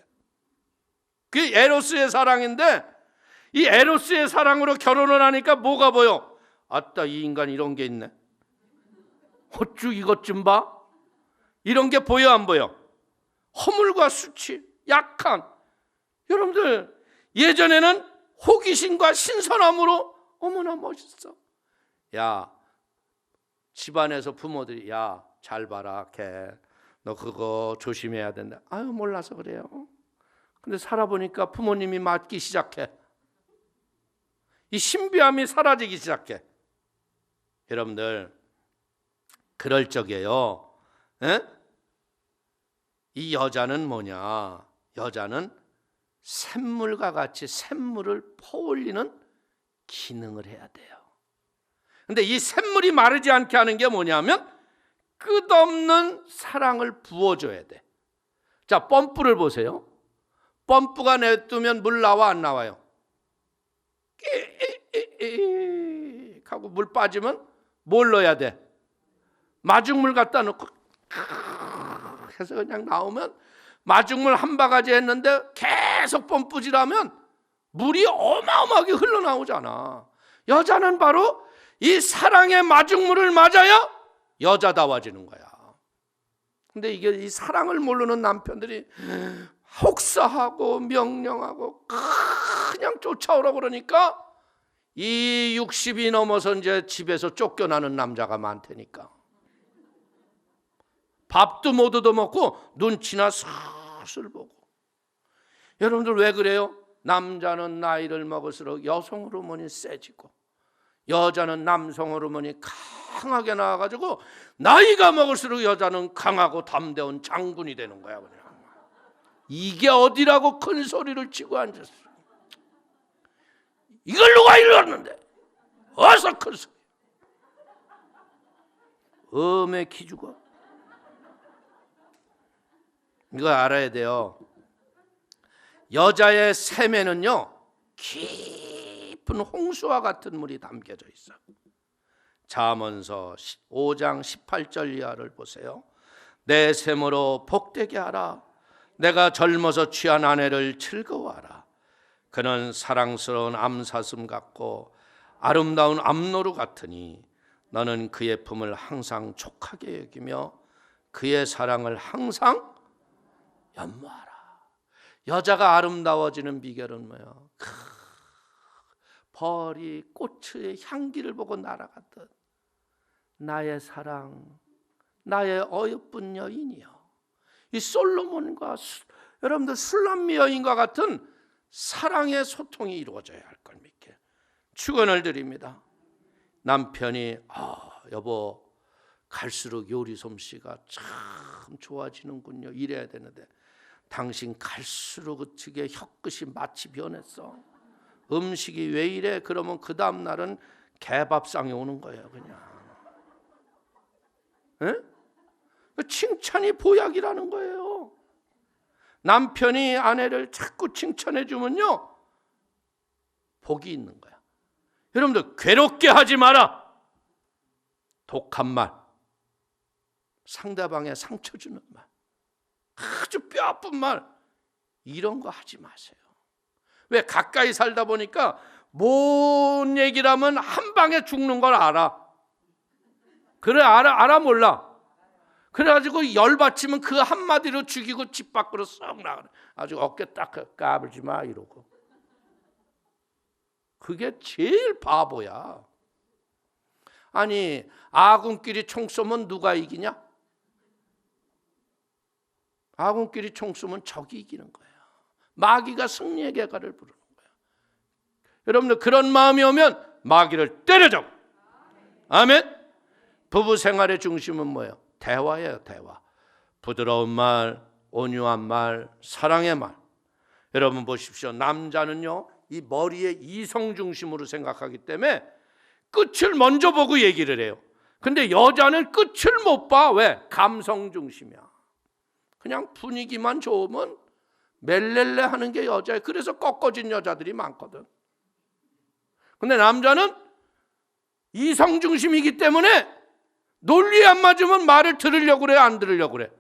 그게 에로스의 사랑인데, 이 에로스의 사랑으로 결혼을 하니까 뭐가 보여? 아따, 이 인간 이런 게 있네. 어쭈 이것 좀 봐. 이런 게 보여 안 보여? 허물과 수치, 약한. 여러분들, 예전에는 호기심과 신선함으로 어머나 멋있어. 야, 집안에서 부모들이 야, 잘 봐라 걔, 너 그거 조심해야 된다. 아유 몰라서 그래요. 근데 살아보니까 부모님이 맞기 시작해. 이 신비함이 사라지기 시작해. 여러분들, 그럴 적에요, 이 여자는 뭐냐? 여자는 샘물과 같이 샘물을 퍼올리는 기능을 해야 돼요. 근데 이 샘물이 마르지 않게 하는 게 뭐냐면 끝없는 사랑을 부어줘야 돼. 자, 펌프를 보세요. 펌프가 내두면 물 나와 안 나와요? 끼익 하고 물 빠지면 뭘 넣어야 돼? 마중물 갖다 놓고 해서 그냥 나오면, 마중물 한 바가지 했는데 계속 펌프질하면 물이 어마어마하게 흘러나오잖아. 여자는 바로 이 사랑의 마중물을 맞아야 여자다워지는 거야. 근데 이게 이 사랑을 모르는 남편들이 혹사하고 명령하고 그냥 쫓아오라고 그러니까 이 60이 넘어서 이제 집에서 쫓겨나는 남자가 많다니까. 밥도 못 얻어먹고 눈치나 슬슬 보고. 여러분들 왜 그래요? 남자는 나이를 먹을수록 여성 호르몬이 세지고, 여자는 남성 호르몬이 강하게 나와가지고 나이가 먹을수록 여자는 강하고 담대한 장군이 되는 거야. 그냥. 이게 어디라고 큰 소리를 치고 앉았어. 이걸 누가 일렀는데 어서 큰 소리. 음에 기죽어. 이거 알아야 돼요. 여자의 샘에는요 깊은 홍수와 같은 물이 담겨져 있어. 잠언서 5장 18절 이하를 보세요. 내 샘으로 복되게 하라. 내가 젊어서 취한 아내를 즐거워하라. 그는 사랑스러운 암사슴 같고 아름다운 암노루 같으니 너는 그의 품을 항상 촉하게 여기며 그의 사랑을 항상 연모하라. 여자가 아름다워지는 비결은 뭐야? 벌이 꽃의 향기를 보고 날아갔듯 나의 사랑, 나의 어여쁜 여인이여. 이 솔로몬과 여러분들 술람미 여인과 같은 사랑의 소통이 이루어져야 할 걸 믿게 축원을 드립니다. 남편이 여보 갈수록 요리 솜씨가 참 좋아지는군요. 이래야 되는데 당신 갈수록 어떻게 혀끝이 마치 변했어. 음식이 왜 이래? 그러면 그 다음 날은 개밥상이 오는 거예요. 그냥. 에? 칭찬이 보약이라는 거예요. 남편이 아내를 자꾸 칭찬해 주면요 복이 있는 거야. 여러분들 괴롭게 하지 마라. 독한 말, 상대방에 상처 주는 말, 아주 뼈 아픈 말, 이런 거 하지 마세요. 왜? 가까이 살다 보니까 뭔 얘기를 하면 한 방에 죽는 걸 알아. 그래, 알아 몰라. 그래가지고 열받치면 그 한마디로 죽이고 집 밖으로 썩 나가네. 아주 어깨 딱 까불지 마 이러고. 그게 제일 바보야. 아니, 아군끼리 총 쏘면 누가 이기냐? 아군끼리 총 쏘면 적이 이기는 거야. 마귀가 승리의 개가를 부르는 거야. 여러분들 그런 마음이 오면 마귀를 때려줘. 아멘. 부부 생활의 중심은 뭐예요? 대화예요. 대화. 부드러운 말, 온유한 말, 사랑의 말. 여러분 보십시오. 남자는요, 이 머리에 이성 중심으로 생각하기 때문에 끝을 먼저 보고 얘기를 해요. 근데 여자는 끝을 못 봐. 왜? 감성 중심이야. 그냥 분위기만 좋으면 멜렐레 하는 게 여자예요. 그래서 꺾어진 여자들이 많거든. 근데 남자는 이성 중심이기 때문에 논리 안 맞으면 말을 들으려고 그래, 안 들으려고 그래.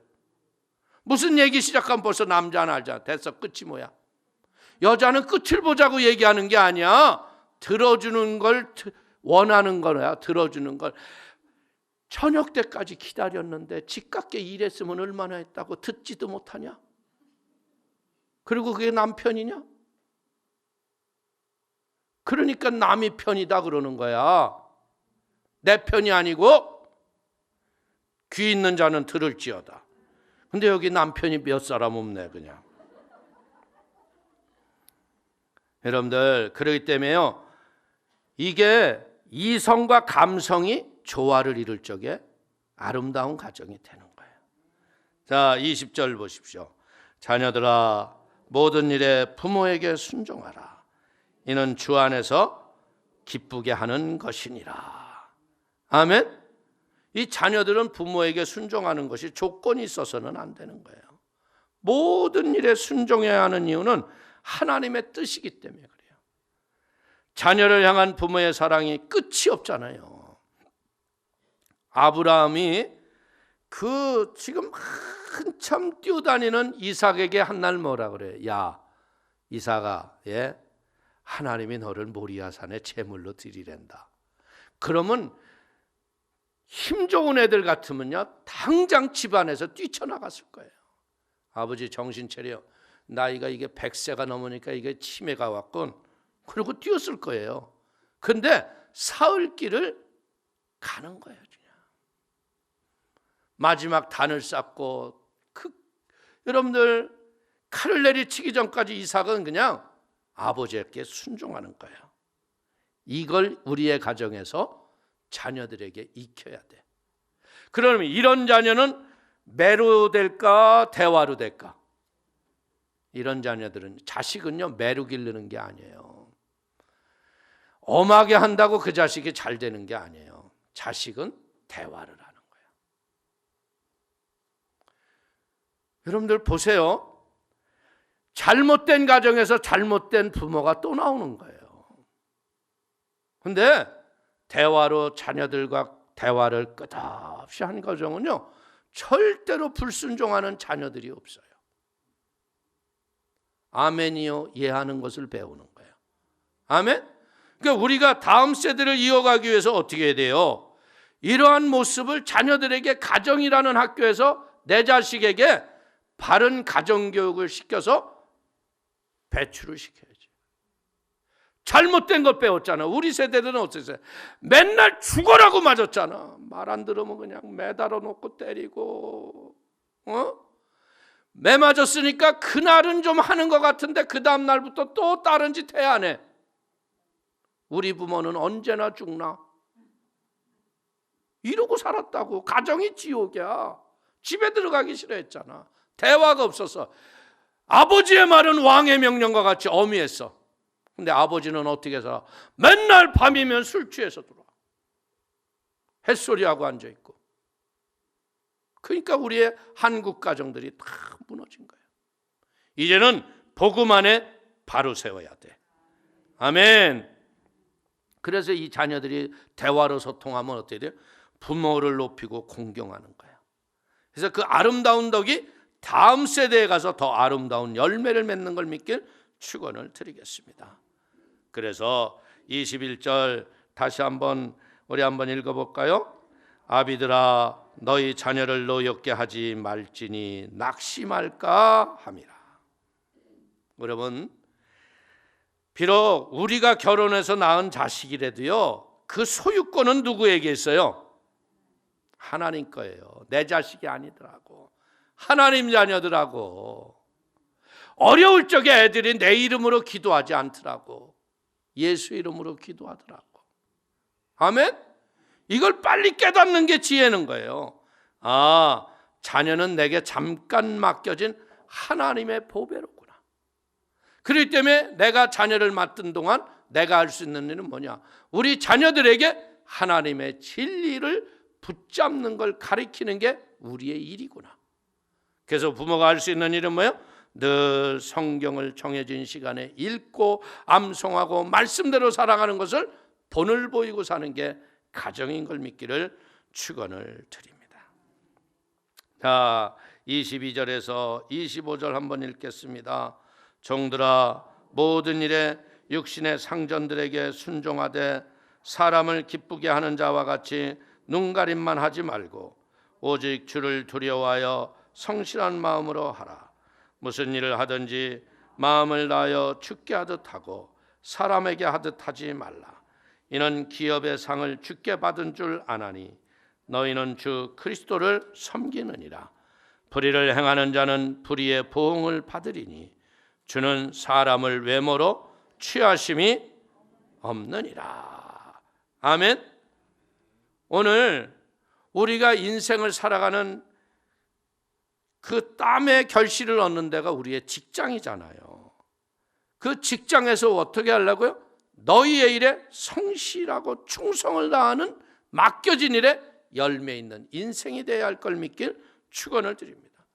무슨 얘기 시작하면 벌써 남자는 알잖아. 됐어, 끝이 뭐야. 여자는 끝을 보자고 얘기하는 게 아니야. 들어주는 걸 원하는 거야. 들어주는 걸. 저녁 때까지 기다렸는데 집값게 일했으면 얼마나 했다고 듣지도 못하냐? 그리고 그게 남 편이냐? 그러니까 남이 편이다 그러는 거야. 내 편이 아니고 귀 있는 자는 들을지어다. 근데 여기 남편이 몇 사람 없네 그냥. 여러분들 그렇기 때문에요, 이게 이성과 감성이 조화를 이룰 적에 아름다운 가정이 되는 거예요. 자, 20절 보십시오. 자녀들아, 모든 일에 부모에게 순종하라. 이는 주 안에서 기쁘게 하는 것이니라. 아멘. 이 자녀들은 부모에게 순종하는 것이 조건이 있어서는 안 되는 거예요. 모든 일에 순종해야 하는 이유는 하나님의 뜻이기 때문에 그래요. 자녀를 향한 부모의 사랑이 끝이 없잖아요. 아브라함이 그 지금 한참 뛰어다니는 이삭에게 한날 뭐라 그래? 야, 이삭아, 예, 하나님이 너를 모리아산에 제물로 드리랜다. 그러면 힘 좋은 애들 같으면요, 당장 집안에서 뛰쳐나갔을 거예요. 아버지 정신 차려. 나이가 이게 100세가 넘으니까 이게 치매가 왔군. 그리고 뛰었을 거예요. 근데 사흘 길을 가는 거예요. 그냥. 마지막 단을 쌓고 여러분들 칼을 내리치기 전까지 이삭은 그냥 아버지에게 순종하는 거예요. 이걸 우리의 가정에서 자녀들에게 익혀야 돼. 그러면 이런 자녀는 매로 될까 대화로 될까? 이런 자녀들은, 자식은요 매로 기르는 게 아니에요. 엄하게 한다고 그 자식이 잘 되는 게 아니에요. 자식은 대화를 하는 거예요. 여러분들 보세요. 잘못된 가정에서 잘못된 부모가 또 나오는 거예요. 근데 대화로 자녀들과 대화를 끝없이 한 가정은요, 절대로 불순종하는 자녀들이 없어요. 아멘이요, 이해하는 것을 배우는 거예요. 아멘? 그러니까 우리가 다음 세대를 이어가기 위해서 어떻게 해야 돼요? 이러한 모습을 자녀들에게 가정이라는 학교에서 내 자식에게 바른 가정교육을 시켜서 배출을 시켜야지. 잘못된 것 배웠잖아. 우리 세대들은 어땠어요? 맨날 죽어라고 맞았잖아. 말 안 들으면 그냥 매달아 놓고 때리고, 매 맞았으니까 그날은 좀 하는 것 같은데 그 다음 날부터 또 다른 짓 해야 하네. 우리 부모는 언제나 죽나? 이러고 살았다고. 가정이 지옥이야. 집에 들어가기 싫어했잖아. 대화가 없어서. 아버지의 말은 왕의 명령과 같이 엄히했어. 근데 아버지는 어떻게 해서 맨날 밤이면 술 취해서 들어와. 햇소리하고 앉아있고. 그러니까 우리의 한국 가정들이 다 무너진 거예요. 이제는 복음 안에 바로 세워야 돼. 아멘. 그래서 이 자녀들이 대화로 소통하면 어떻게 돼요? 부모를 높이고 공경하는 거예요. 그래서 그 아름다운 덕이 다음 세대에 가서 더 아름다운 열매를 맺는 걸 믿길 축원을 드리겠습니다. 그래서 21절 다시 우리 한번 읽어볼까요? 아비들아 너희 자녀를 노엽게 하지 말지니 낙심할까 함이라. 여러분, 비록 우리가 결혼해서 낳은 자식이라도요, 그 소유권은 누구에게 있어요? 하나님 거예요. 내 자식이 아니더라고. 하나님 자녀들하고. 어려울 적에 애들이 내 이름으로 기도하지 않더라고. 예수 이름으로 기도하더라고. 아멘? 이걸 빨리 깨닫는 게 지혜는 거예요. 아, 자녀는 내게 잠깐 맡겨진 하나님의 보배로구나. 그렇기 때문에 내가 자녀를 맡은 동안 내가 할 수 있는 일은 뭐냐? 우리 자녀들에게 하나님의 진리를 붙잡는 걸 가리키는 게 우리의 일이구나. 그래서 부모가 할 수 있는 일은 뭐예요? 늘 성경을 정해진 시간에 읽고 암송하고 말씀대로 살아가는 것을 본을 보이고 사는 게 가정인 걸 믿기를 축원을 드립니다. 자, 22절에서 25절 한번 읽겠습니다. 종들아 모든 일에 육신의 상전들에게 순종하되 사람을 기쁘게 하는 자와 같이 눈가림만 하지 말고 오직 주를 두려워하여 성실한 마음으로 하라. 무슨 일을 하든지 마음을 다하여 주께 하듯 하고 사람에게 하듯 하지 말라. 이는 기업의 상을 주께 받은 줄 아나니 너희는 주 그리스도를 섬기느니라. 불의를 행하는 자는 불의의 보응을 받으리니 주는 사람을 외모로 취하심이 없느니라. 아멘. 오늘 우리가 인생을 살아가는 그 땀의 결실을 얻는 데가 우리의 직장이잖아요. 그 직장에서 어떻게 하려고요? 너희의 일에 성실하고 충성을 다하는 맡겨진 일에 열매 있는 인생이 되어야 할 걸 믿길 축원을 드립니다.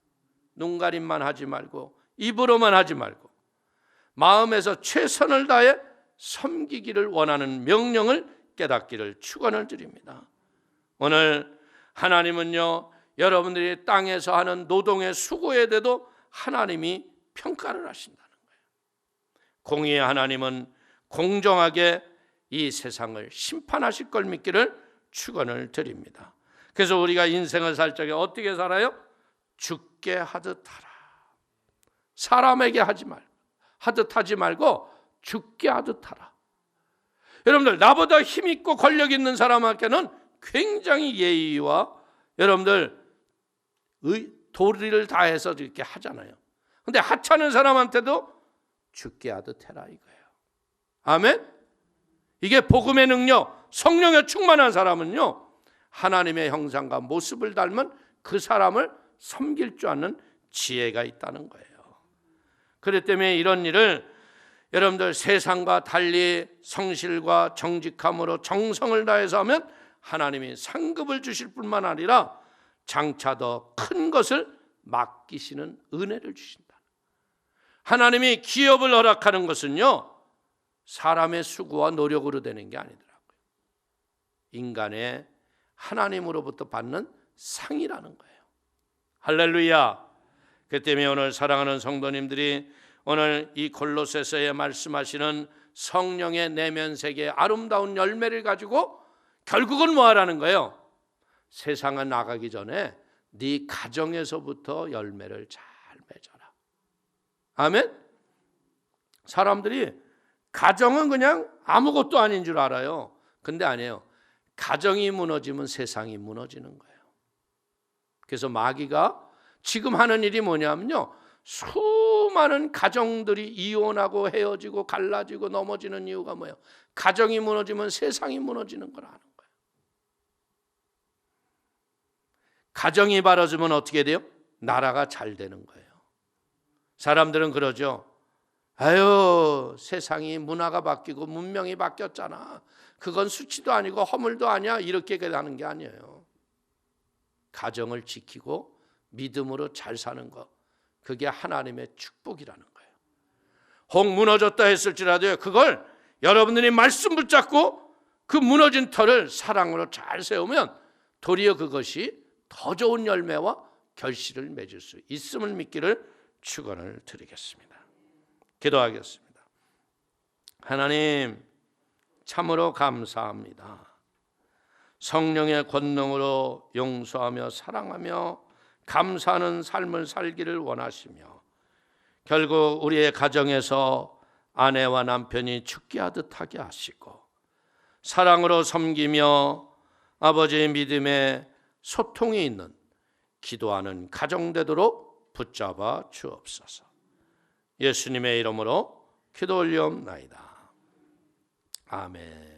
눈가림만 하지 말고 입으로만 하지 말고 마음에서 최선을 다해 섬기기를 원하는 명령을 깨닫기를 축원을 드립니다. 오늘 하나님은요, 여러분들이 땅에서 하는 노동의 수고에 대해도 하나님이 평가를 하신다는 거예요. 공의의 하나님은 공정하게 이 세상을 심판하실 걸 믿기를 축원을 드립니다. 그래서 우리가 인생을 살 적에 어떻게 살아요? 죽게 하듯 하라. 사람에게 하듯 하지 말고 죽게 하듯 하라. 여러분들, 나보다 힘 있고 권력 있는 사람에게는 굉장히 예의와 여러분들 도리를 다해서 이렇게 하잖아요. 근데 하찮은 사람한테도 죽게 하듯 해라 이거예요. 아멘? 이게 복음의 능력, 성령에 충만한 사람은요, 하나님의 형상과 모습을 닮은 그 사람을 섬길 줄 아는 지혜가 있다는 거예요. 그렇기 때문에 이런 일을 여러분들 세상과 달리 성실과 정직함으로 정성을 다해서 하면 하나님이 상급을 주실 뿐만 아니라 장차 더 큰 것을 맡기시는 은혜를 주신다. 하나님이 기업을 허락하는 것은요, 사람의 수고와 노력으로 되는 게 아니더라고요. 인간의 하나님으로부터 받는 상이라는 거예요. 할렐루야. 그 때문에 오늘 사랑하는 성도님들이 오늘 이 골로새서에 말씀하시는 성령의 내면 세계의 아름다운 열매를 가지고 결국은 뭐 하라는 거예요? 세상에 나가기 전에 네 가정에서부터 열매를 잘 맺어라. 아멘? 사람들이 가정은 그냥 아무것도 아닌 줄 알아요. 근데 아니에요. 가정이 무너지면 세상이 무너지는 거예요. 그래서 마귀가 지금 하는 일이 뭐냐면요, 수많은 가정들이 이혼하고 헤어지고 갈라지고 넘어지는 이유가 뭐예요? 가정이 무너지면 세상이 무너지는 걸 아는 거예요. 가정이 바라지면 어떻게 돼요? 나라가 잘 되는 거예요. 사람들은 그러죠. 아유, 세상이 문화가 바뀌고 문명이 바뀌었잖아. 그건 수치도 아니고 허물도 아니야. 이렇게 하는 게 아니에요. 가정을 지키고 믿음으로 잘 사는 것, 그게 하나님의 축복이라는 거예요. 혹 무너졌다 했을지라도 그걸 여러분들이 말씀 붙잡고 그 무너진 터를 사랑으로 잘 세우면 도리어 그것이 더 좋은 열매와 결실을 맺을 수 있음을 믿기를 축원을 드리겠습니다. 기도하겠습니다. 하나님, 참으로 감사합니다. 성령의 권능으로 용서하며 사랑하며 감사하는 삶을 살기를 원하시며 결국 우리의 가정에서 아내와 남편이 죽게 하듯 하게 하시고 사랑으로 섬기며 아버지의 믿음에 소통이 있는 기도하는 가정되도록 붙잡아 주옵소서. 예수님의 이름으로 기도 올리옵나이다. 아멘.